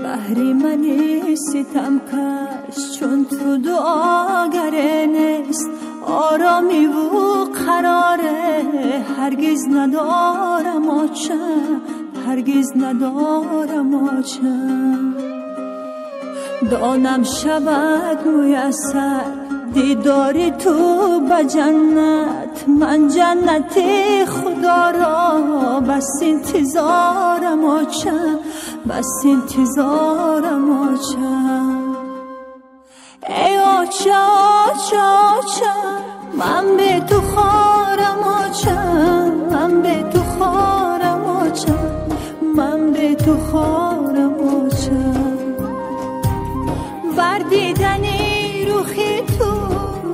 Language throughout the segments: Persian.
بحری منی ستم کش چون تو دعاگره نیست آرامی و قراره هرگز ندارم آچم هرگز ندارم آچم دانم شود میسر دیداری تو به جنت من جنت خدا را بس انتظارم آچم بس انتظارم آچم ای آچه آچه آچه من به تو خارم آچم من به تو خارم آچم من به تو خارم آچم بردیدنی روخی تو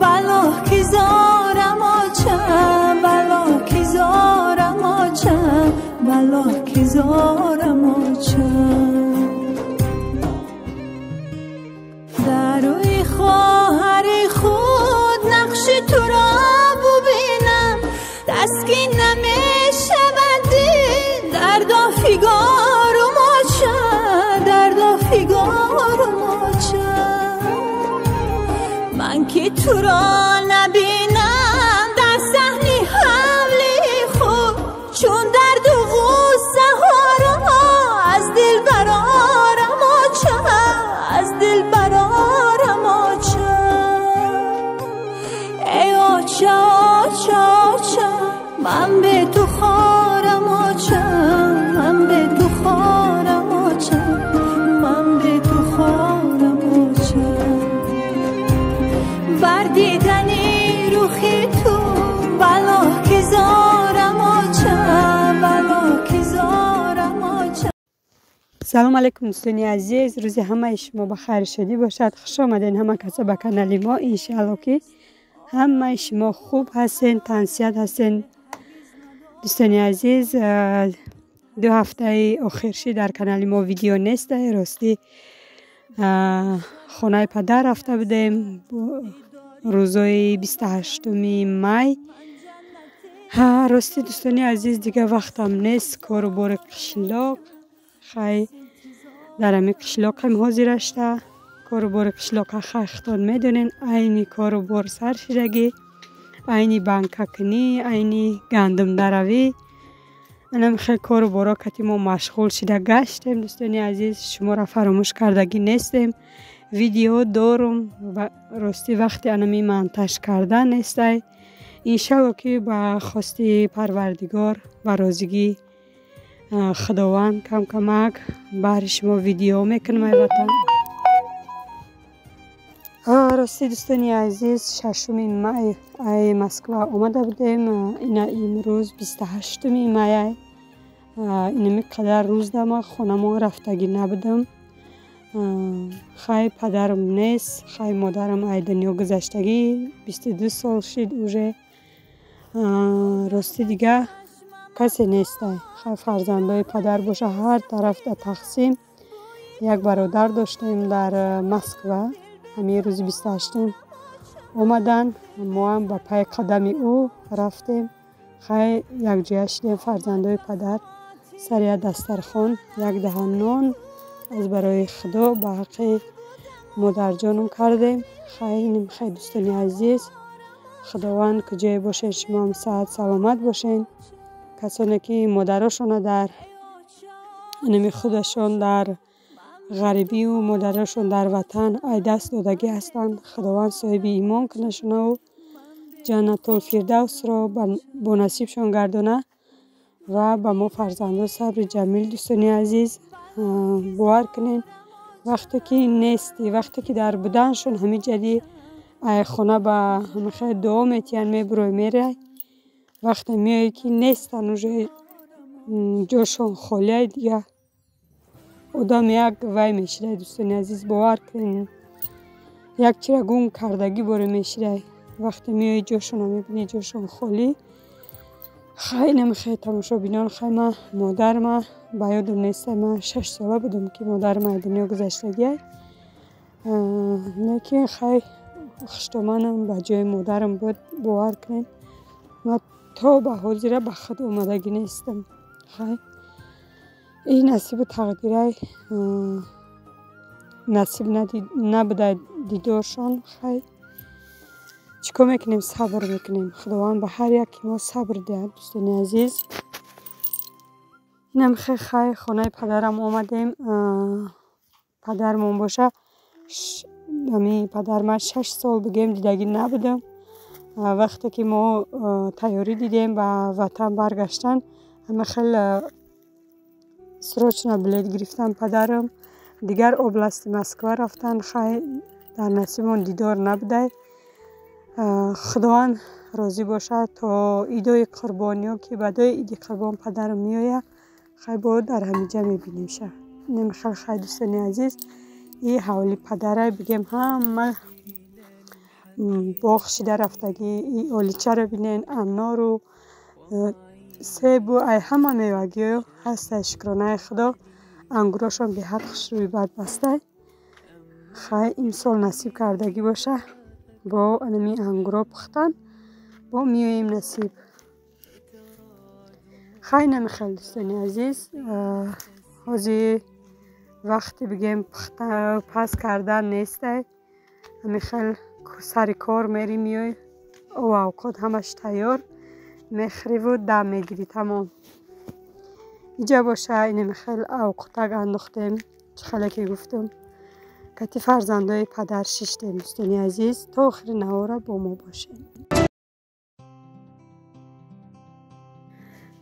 بلا که زارم آچم بلا که زارم آچم بلا که زارم آچم در روی خواهر خود نقش تو را ببینم دستگی نمیشه بدی درد و فیگارم آچم درد و فیگارم آچم من که تو را نبینم در صحنه حمله خود چون درد و غصه ها را از دل برارم آچم از دل برارم آچم ای آچه آچه آچه من به تو خارم آچم من به تو خارم آچم من به تو خارم آچم بردیدنی روخی تو بلا که زارم آچم بلا که زارم آچم. سلام علیکم دوستان عزیز، روز همه شما بخیر شدی باشد. خوش آمدین همه کسا به کانال ما. انشالله که همه شما خوب هستین، تنصیحت هستین. دوستان عزیز، 2 هفته اخیر در کانال ما ویدیو نیست. راستی خانه پدر رفته بودیم روزای 28 می. راستی دوستان عزیز دیگه وقتم نیست. کار و بار قشلاق خیلی در همی قشلاق هم حاضر شده. کار و بار قشلاق خیختان میدونین اینی کار و بار سرشیرگی، اینی بانککنی، اینی گندم دروی، اینم خیلی کار و بارا کتی ما مشغول شده گشتیم. دوستان عزیز شما را فراموش کردگی نیستیم. ویدیو دارم و راستی وقتی انمی منتش کردن نیسته. انشالله که با خواستی پروردگار و رازگی خداوند کم کمک بر شما ویدیو میکنم. ای وطن راستی دوستانی عزیز 6 می ای مسکو آمده بودیم. این امروز 28 می اینمی قدر روز دم خونه ما رفتگی نبودم. خیلی پدرم نیست، خیلی مادرم ای دنیا گذشتگی 22 سال شد اوجه. راستی دیگه کسی نیسته. خیلی فرزندای پدر باشه هر طرف در تقسیم. یک برادر داشتیم در مسکو، همین روز 28 اومدن، ما هم با پای قدم او رفتیم. خیلی یک جای شدیم فرزندای پدر سریع دسترخوان یک دهن نان از برای خدا با حق مادر جانم کردیم. خیلی دوستانی عزیز خداوند کجای باشه شما هم صحت سلامت باشین. کسانی که مادرشان در نمی خودشان در غریبی و مادرشان در وطن ای دست دادگی هستند، خداوند صاحب ایمان کنشون و جنت الفردوس را با نصیبشان گردانه و به ما فرزندان صبر جمیل. دوستانی عزیز باور کنین وقتی که نیستی، وقتی که در بودنشون همین جدی ای خونه به همه خیلی دعا میتین میبروی میره. وقتی میایی که نیستن اوجه جاشون خالیه دیگه آدم یک وی میشیره. دوستان عزیز باور کنین یک چیره گم کردگی باره میشیره. وقتی میایی جاشون رو میبینی جاشون خالی خیلی تماشا بینان. خیلی مادر ما با یادم نیسته. من 6 ساله بودم که مادر ما دنیا گذشتگی. لیکن خیلی خوشتمنم به جای مادرم بود. باور کنین من تا به حاضره به خود اومدگی نیستم. خیلی این نصیب تقدیره نصیب نبوده دیدارشان. خیلی چیکار میکنیم؟ صبر میکنیم. خداوند به هر یک ما صبر دهد. دوستان عزیز، اینم خیلی خانه پدرم آمدیم. پدرمون باشه پدر من 6 سال بگیم دیدگی نبودم. وقتی که ما تیاری دیدیم به وطن برگشتن، همه خیلی سروچنا بلیت گرفتن. پدرم دیگر اوبلاست مسکو رفتن. خیلی در نصیبمون دیدار نبوده. خداوند راضی باشه تا ایدای قربانی ها که بعد ایدی قربان پدرم میآید خیلی باید در همینجا میبینیم شه. خیلی خیلی دوستان عزیز، این حوالی پدره بگیم همه باغ شده رفتگی. این اولیچه رو بینین، انار و سیب و همه میوگی ها هسته. شکرانه خدا انگوراشان به حد خوشروی بد بسته. خیلی امسال نصیب کردگی باشه با انمی انگورا پختن با میویم نصیب. خیلی نمیخیل دوستان عزیز. حاضی وقتی بگیم پس کردن نیسته. همیخیل سر کار میری میای او اوقات همش تیار میخری و دم میگیری تمام. اینجا باشه این میخیل اوقاتک انداختیم. چخیلی که گفتم کتی فرزندای پدر شیشتیم. دوستان عزیز تا آخر نهار با ما باشیم.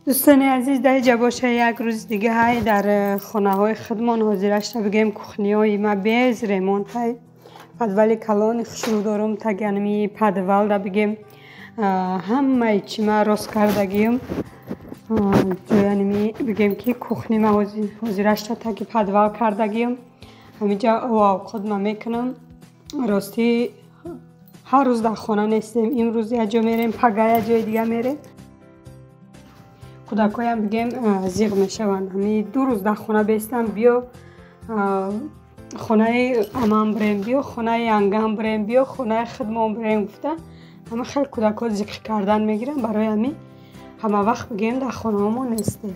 دوستان عزیز در اینجا باشه یک روز دیگه های در خانه های خودمان حاضرش بگیم کخنی های ما بیز ریمونت های پدولی کلان خشرو دارم تا گنمی پدول را بگیم همه چی ما راست کردگیم. جویانمی بگیم که کخنی ما حاضرش تا که پدول کردگیم. همینجا اوقات ما میکنم. راستی هر روز در خانه نیستیم. امروز یه جا میریم، پگاه یه جای دیگه میریم. کودکای هم بگیم زیغ میشوند. همین 2 روز در خانه بیستم. بیا خانه امام بریم، بیا خانه ینگم بریم، بیا خانه خدمام بریم گفته. همه خیلی کودکا زیغ کردن میگیرن. برای همین همه وقت بگیم در خانه ما نیستیم.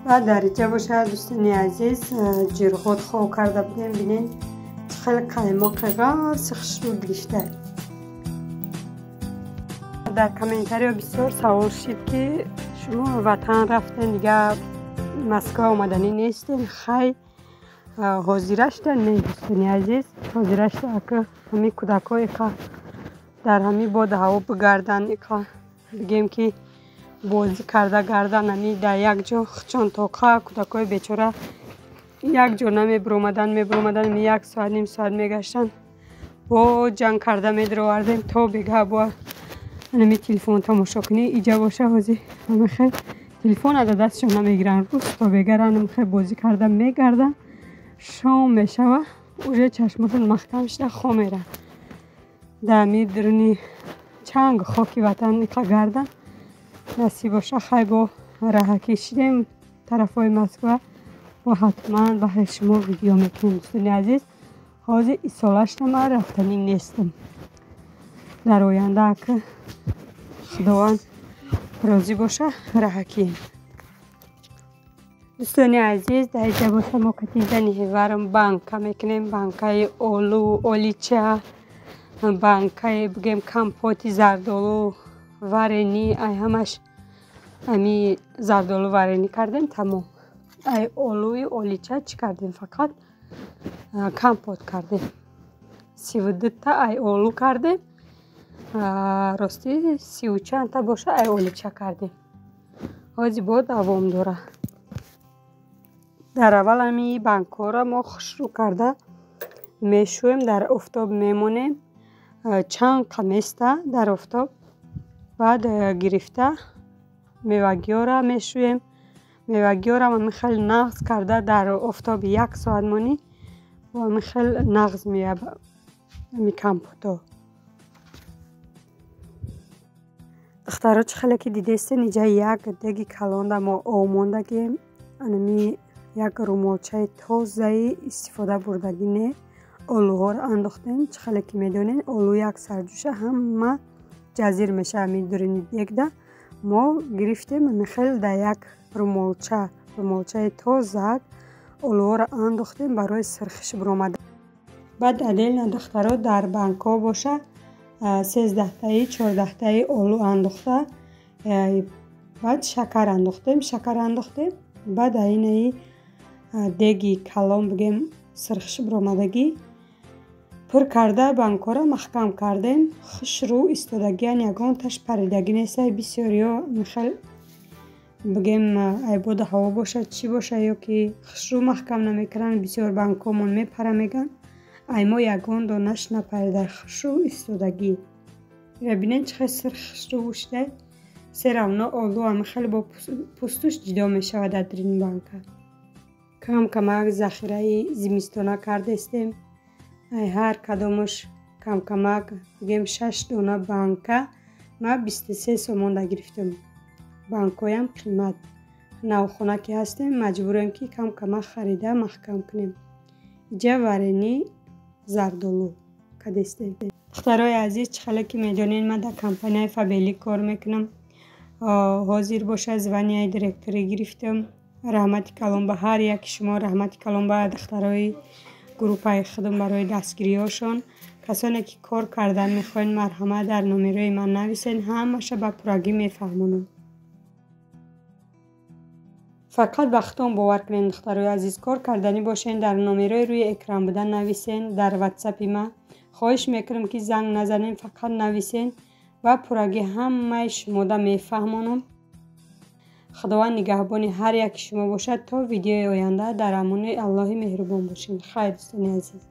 بعد در اینجا باشه دوستان عزیز جرغوت خواه کرده بودیم. بینین خیلی قیماق غرس خشرو گرفته. در کامنتاری بسیار سوال شد که شما وطن رفتن دیگه مسکو آمدنی نیستین. خیلی حاضرش در نه دوستان عزیز. حاضرش در که همین کودکای که در همین باد هوا بگردن بگیم که بازی کرده گردن همی در یک جا خچان تاقه کودکای بیچاره یک جا میبرومدن 1 ساعت نیم ساعت میگشتن با جنگ کرده میدروردیم تا بگه با همی تلفن تماشا کنی. اینجا باشه حاضی همه خیلی تلفن از دستشون نمیگیرن. روز تا بگرن هم خیلی بازی کرده میگردن. شام میشوه اوجه چشمشون مختم شده خواه میرن در همی درونی چنگ خاکی وطن نیقه گردن. نصیب باشه خیلی با راه کشیدیم طرف های مسکو با حتما برای شما ویدیو میکنم. دوستان عزیز حاضر ایسالش ما رفتنی نیستم. در آینده که خداوند راضی باشه رهکیم. دوستان عزیز در اینجا باشه ما کتیزنی هیورم بانکا میکنیم. بانکای اولو، اولیچه، بانکای بگیم کمپوتی زردالو وارنی، ای همش امی زردالو وارنی کردیم تمام. ای اولوی اولیچه چی کردیم؟ فقط کمپوت کردیم. 32 تا ای اولو کردیم. راستی 30 چند تا باشه ای اولیچه کردیم. حاضی با دوام داره. در اول امی بانکا را ما خشرو کرده میشویم، در افتاب میمونیم چند قمیسته در افتاب. بعد گرفته میوگی ها را میشویم. میوگی ها را میخیل نغز کرده در افتاب 1 ساعت مانی و میخیل نغز میه می کمپوتا. دخترها چه خیلی که دیدستین اینجا یک دیگی کلان ما آموندگیم. انمی یک رومالچه تازه استفاده بردگینه. اولوها را انداختیم. چه خیلی که میدونین اولو یک سرجوشه همه جزیر میشه. میدونین دیگه ما گرفتیم میخیل در یک رومالچه تازه اولوها را انداختیم برای سرخش برآمده. بعد عدل دخترها در بانکا باشه 13 تایی 14 تایی اولو انداخته. بعد شکر انداختیم. بعد این دیگی کلام بگیم سرخش برآمدگی پر کرده بانکا را محکم کردیم. خشرو ایستادگی یگان تش پریدگی نیست. بسیاری ها میخیل بگیم ای بود هوا باشه چی باشه یا که خشرو محکم نمیکنن. بسیار بانکا من میپره میگن ای ما یگان دانش نپریده. خشرو ایستادگی ببینین چه سر خشرو بوشده. سر اونا اولو هم خیلی با پوستش جدا میشود در این بانکا. کم کمک ذخیره زمستانه کرده استیم. ای هر کدامش کم کمک بگیم 6 دانه بانکا ما 23 سومون گرفتم. بانکایم قیمت نوخونه که هستیم مجبوریم که کم کمک خریده محکم کنیم. اینجا وارنی زردالو کدستیم. دخترای عزیز چه خیلی که میدونین من در کمپانی فابلی کار میکنم. حاضر باشه زبانی دیرکتوری گرفتم. رحمت کلام به هر یک شما. رحمت کلام به دخترای گروه خودم برای دستگیری هاشون. کسانی که کار کردن میخواین مرحمت در نمره من نویسین. همشه به پراگی میفهمونم. فقط وقتون باور کنین دخترای عزیز کار کردنی باشین در نمره روی اکران بودن نویسین. در واتساپ ما خواهش میکنم که زنگ نزنین، فقط نویسین و پراگی همه شما دا میفهمونم. خداوند نگهبان هر یک شما باشد تا ویدیو آینده. در امان الله مهربان باشین. خیر دوستان عزیز.